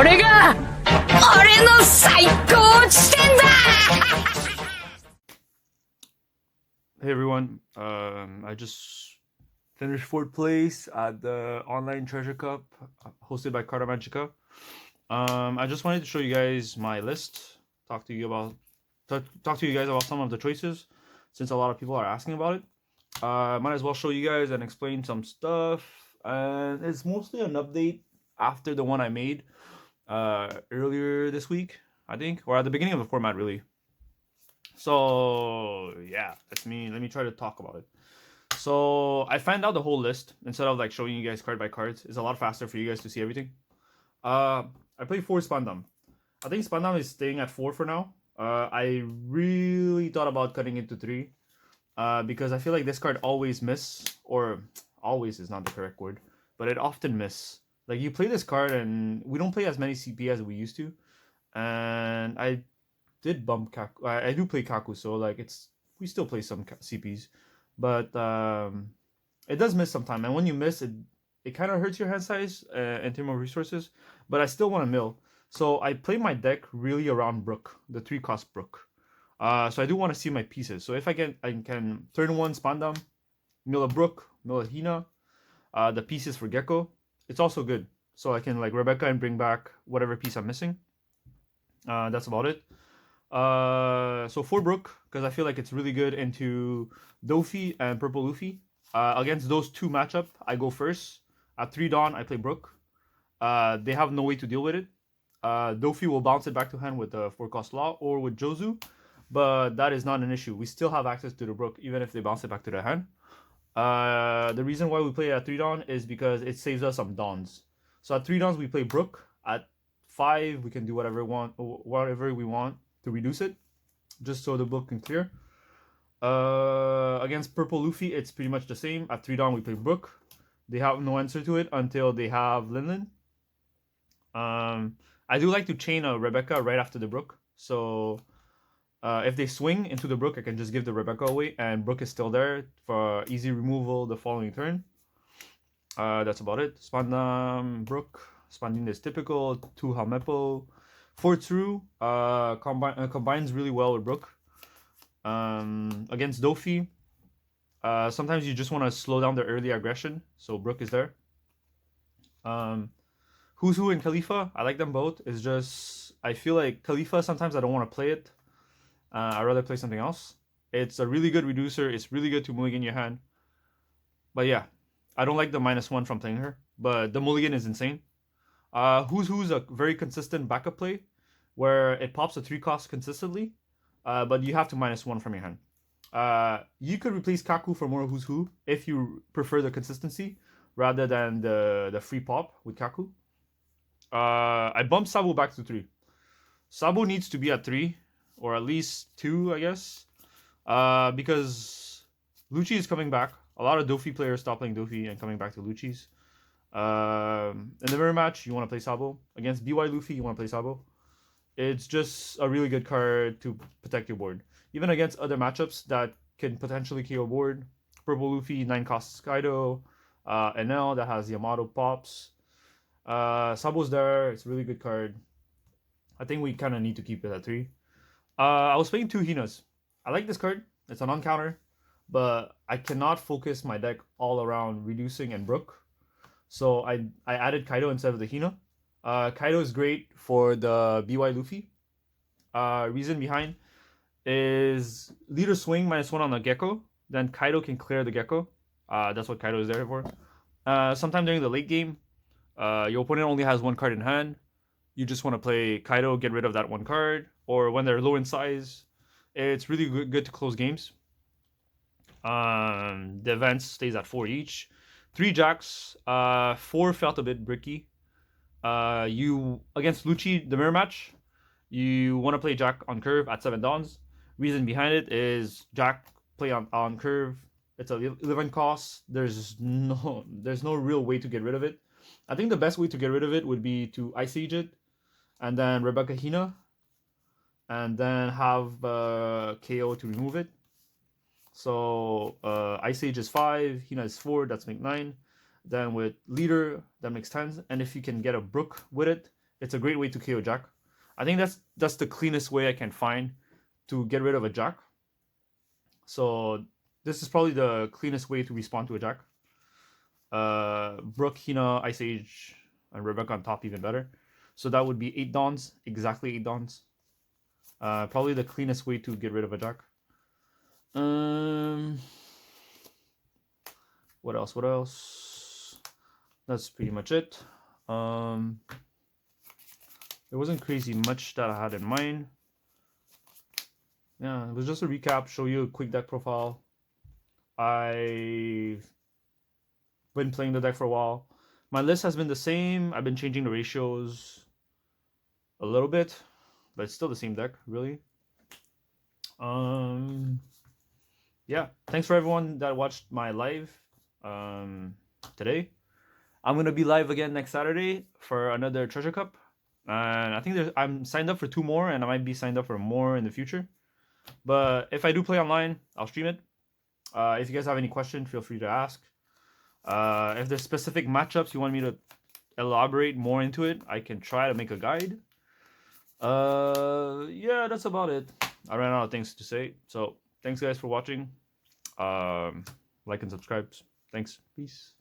れが俺の最高地点だ Hey everyone, I just finished 4th place at the online treasure cup hosted by CARTA MAGICA. I just wanted to show you guys my list, talk to you guys about some of the choices, since a lot of people are asking about it. Might as well show you guys and explain some stuff, and it's mostly an update after the one I made earlier this week, I think, or at the beginning of the format, really. So yeah, let me try to talk about it. So I found out the whole list instead of like showing you guys card by cards. It's a lot faster for you guys to see everything. I played 4 Spandam. I think Spandam is staying at 4 for now. I really thought about cutting it to 3 because I feel like this card always miss, or always is not the correct word, but it often miss. Like you play this card and we don't play as many CP as we used to, and I did bump Kaku. I do play Kaku, so like we still play some CPs, but it does miss sometime. And when you miss it, it kind of hurts your hand size in terms of resources. But I still want to mill, so I play my deck really around Brook, the 3-cost Brook. So I do want to see my pieces. So if I can turn 1 Spandam, mill a Brook, mill a Hina, the pieces for Gecko. It's also good, so I can like Rebecca and bring back whatever piece I'm missing. That's about it. So for Brook, because I feel like it's really good into Dofi and Purple Luffy. Against those 2 matchup, I go first. At 3 Dawn, I play Brook. They have no way to deal with it. Dofi will bounce it back to hand with the 4-cost Law or with Jozu, but that is not an issue. We still have access to the Brook even if they bounce it back to their hand. The reason why we play at 3 Dawn is because it saves us some Dawns. So at 3 Dawns, we play Brook. At 5, we can do whatever we want to reduce it, just so the book can clear. Against Purple Luffy, it's pretty much the same. At 3 Dawn, we play Brook. They have no answer to it until they have Linlin. I do like to chain a Rebecca right after the Brook. So if they swing into the Brook, I can just give the Rebecca away, and Brook is still there for easy removal the following turn. That's about it. Spandam, Brook. Spandin is typical. 2 Hamepo. 4 True combines really well with Brook. Against Dofi, sometimes you just want to slow down the early aggression, so Brook is there. Who's Who and Khalifa, I like them both. It's just, I feel like Khalifa, sometimes I don't want to play it. I'd rather play something else. It's a really good reducer. It's really good to mulligan your hand. But yeah, I don't like the -1 from playing her, but the mulligan is insane. Who's a very consistent backup play, where it pops a 3-cost consistently, but you have to -1 from your hand. You could replace Kaku for more Who's Who if you prefer the consistency rather than the free pop with Kaku. I bumped Sabo back to 3. Sabo needs to be at 3, or at least 2, I guess, because Lucci is coming back. A lot of Dofi players stop playing Dofi and coming back to Lucci's. In the mirror match, you want to play Sabo. Against BY Luffy, you want to play Sabo. It's just a really good card to protect your board. Even against other matchups that can potentially KO board. Purple Luffy, 9-cost Kaido. NL that has Yamato pops. Sabo's there. It's a really good card. I think we kind of need to keep it at 3. I was playing 2 Hinas. I like this card. It's an on-counter. But I cannot focus my deck all around reducing and Brook. So I added Kaido instead of the Hina. Kaido is great for the BY Luffy. Reason behind is leader swing -1 on the Gecko. Then Kaido can clear the Gecko. That's what Kaido is there for. Sometime during the late game, your opponent only has 1 card in hand. You just want to play Kaido, get rid of that 1 card. Or when they're low in size, it's really good to close games. The events stays at 4 each. 3 Jacks. 4 felt a bit bricky. You against Lucci, the mirror match, you want to play Jack on curve at 7 Dawns. Reason behind it is Jack play on curve. It's a 11 cost. There's no real way to get rid of it. I think the best way to get rid of it would be to Ice Age it, and then Rebecca Hina, and then have KO to remove it. So Ice Age is 5, Hina is 4, that's make 9. Then with Leader, that makes 10. And if you can get a Brook with it, it's a great way to KO Jack. I think that's the cleanest way I can find to get rid of a Jack. So this is probably the cleanest way to respond to a Jack. Brook, Hina, Ice Age, and Rebecca on top even better. So that would be 8 Dawns, exactly 8 Dawns. Probably the cleanest way to get rid of a Jack. What else? What else? That's pretty much it. There wasn't crazy much that I had in mind. Yeah, it was just a recap, show you a quick deck profile. I've been playing the deck for a while. My list has been the same. I've been changing the ratios a little bit, but it's still the same deck, really. Yeah, thanks for everyone that watched my live today. I'm gonna be live again next Saturday for another Treasure Cup, and I think I'm signed up for 2 more, and I might be signed up for more in the future. But if I do play online, I'll stream it. If you guys have any questions, feel free to ask. If there's specific matchups you want me to elaborate more into it, I can try to make a guide. Yeah, that's about it. I ran out of things to say. So thanks guys for watching. Like and subscribe. Thanks. Peace.